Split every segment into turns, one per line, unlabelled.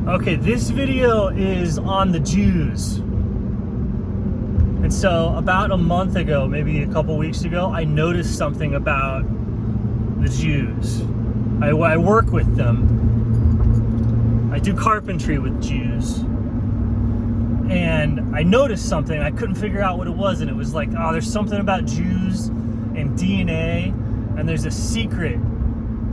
Okay, this video is on the Jews. And so about a month ago, maybe a couple weeks ago, I noticed something about the Jews. I work with them. I do carpentry with Jews. And I noticed something. I couldn't figure out what it was. And it was like, oh, there's something about Jews and DNA. And there's a secret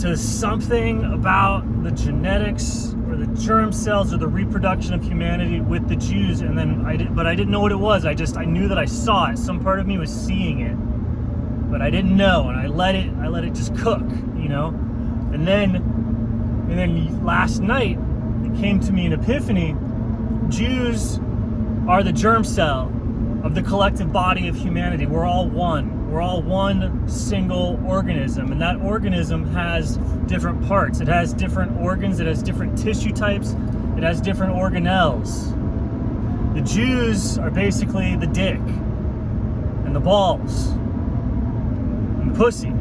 to something about the genetics or the germ cells or the reproduction of humanity with the Jews. And then I didn't know what it was. I knew that I saw it. Some part of me was seeing it, but I didn't know. And I let it just cook, you know? And then last night it came to me an epiphany. Jews are the germ cell of the collective body of humanity. We're all one. We're all one single organism, and that organism has different parts. It has different organs, it has different tissue types, it has different organelles. The Jews are basically the dick, and the balls, and the pussy.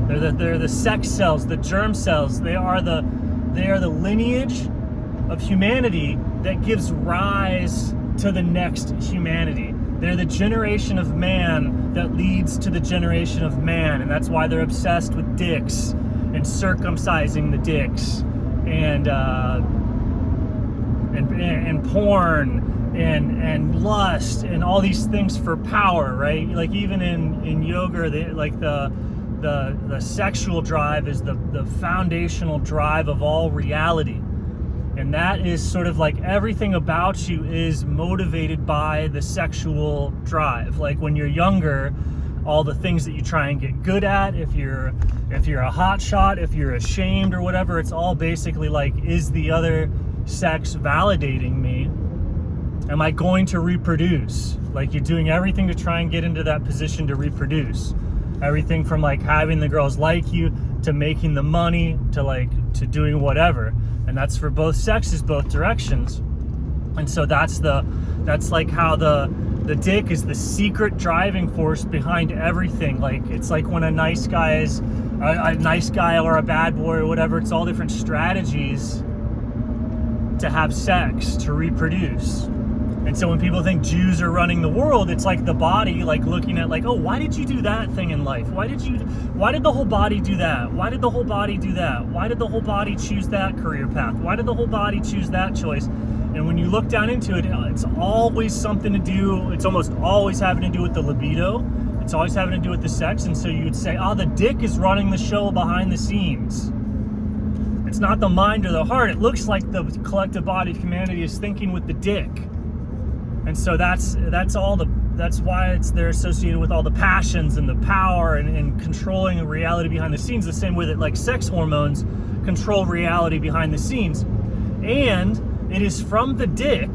They're the sex cells, the germ cells. They are the lineage of humanity that gives rise to the next humanity. They're the generation of man that leads to the generation of man, and that's why they're obsessed with dicks and circumcising the dicks and porn and lust and all these things for power, right? Like even in yoga, the sexual drive is the foundational drive of all reality. And that is sort of like everything about you is motivated by the sexual drive. Like when you're younger, all the things that you try and get good at, if you're a hot shot, if you're ashamed or whatever, it's all basically like, is the other sex validating me? Am I going to reproduce? Like you're doing everything to try and get into that position to reproduce. Everything from like having the girls like you to making the money to doing whatever. And that's for both sexes, both directions. And so that's like how the dick is the secret driving force behind everything. Like it's like when a nice guy is a nice guy or a bad boy or whatever, it's all different strategies to have sex, to reproduce. And so when people think Jews are running the world, it's like the body, like looking at like, oh, why did you do that thing in life? Why did the whole body do that? Why did the whole body do that? Why did the whole body choose that career path? Why did the whole body choose that choice? And when you look down into it, it's always something to do, it's almost always having to do with the libido. It's always having to do with the sex. And so you would say, oh, the dick is running the show behind the scenes. It's not the mind or the heart. It looks like the collective body of humanity is thinking with the dick. And so that's why they're associated with all the passions and the power and controlling the reality behind the scenes, the same way that like sex hormones control reality behind the scenes. And it is from the dick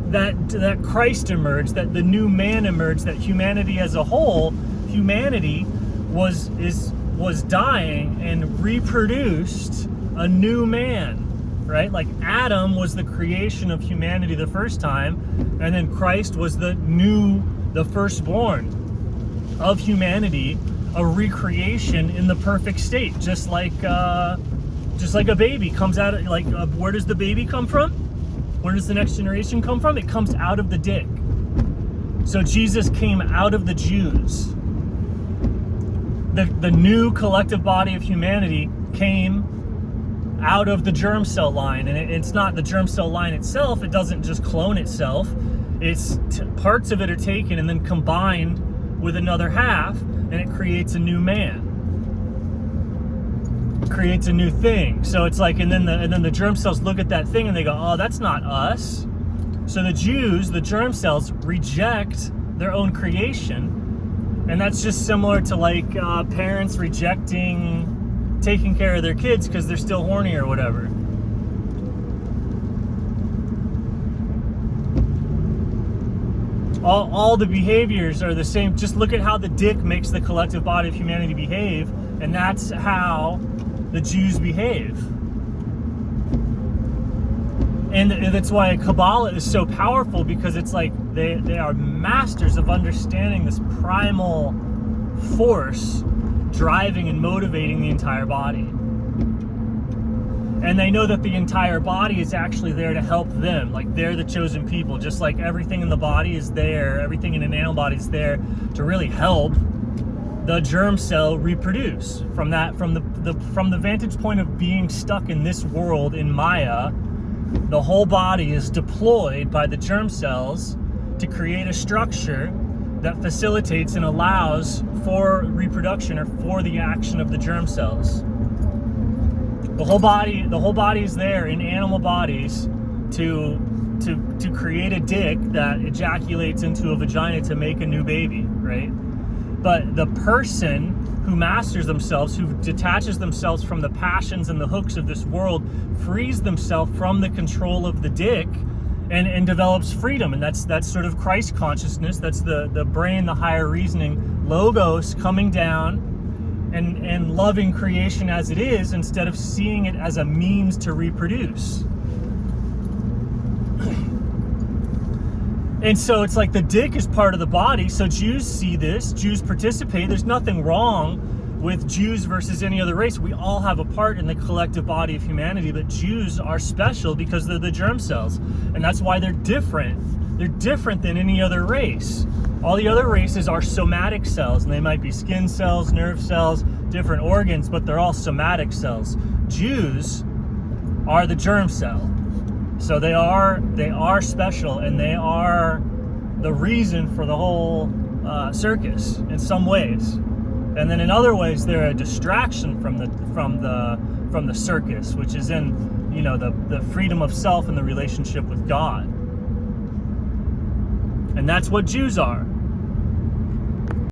that Christ emerged, that the new man emerged, that humanity as a whole, humanity was dying and reproduced a new man. Right? Like Adam was the creation of humanity the first time, and then Christ was the firstborn of humanity, a recreation in the perfect state, just like a baby comes out of, like, where does the baby come from? Where does the next generation come from? It comes out of the dick. So Jesus came out of the Jews. The new collective body of humanity came out of the germ cell line, and it's not the germ cell line itself. It doesn't just clone itself. It's parts of it are taken and then combined with another half, and it creates a new man. It creates a new thing. So it's like, and then the germ cells look at that thing and they go, oh, that's not us. So the Jews, the germ cells, reject their own creation, and that's just similar to like parents rejecting taking care of their kids because they're still horny or whatever. All the behaviors are the same. Just look at how the dick makes the collective body of humanity behave, and that's how the Jews behave. And that's why Kabbalah is so powerful, because it's like they are masters of understanding this primal force driving and motivating the entire body. And they know that the entire body is actually there to help them. Like, they're the chosen people. Just like everything in the body is there, everything in an animal body is there to really help the germ cell reproduce. From the vantage point of being stuck in this world in Maya, the whole body is deployed by the germ cells to create a structure that facilitates and allows for reproduction, or for the action of the germ cells. The whole body is there in animal bodies to create a dick that ejaculates into a vagina to make a new baby, right? But the person who masters themselves, who detaches themselves from the passions and the hooks of this world, frees themselves from the control of the dick and develops freedom. And that's sort of Christ consciousness. That's the brain, the higher reasoning, logos coming down and loving creation as it is, instead of seeing it as a means to reproduce. And so it's like the dick is part of the body. So Jews see this, Jews participate. There's nothing wrong with Jews versus any other race. We all have a part in the collective body of humanity, but Jews are special because they're the germ cells. And that's why they're different. They're different than any other race. All the other races are somatic cells, and they might be skin cells, nerve cells, different organs, but they're all somatic cells. Jews are the germ cell. So they are special, and they are the reason for the whole circus in some ways. And then in other ways, they're a distraction from the circus, which is in, you know, the freedom of self and the relationship with God. And that's what Jews are.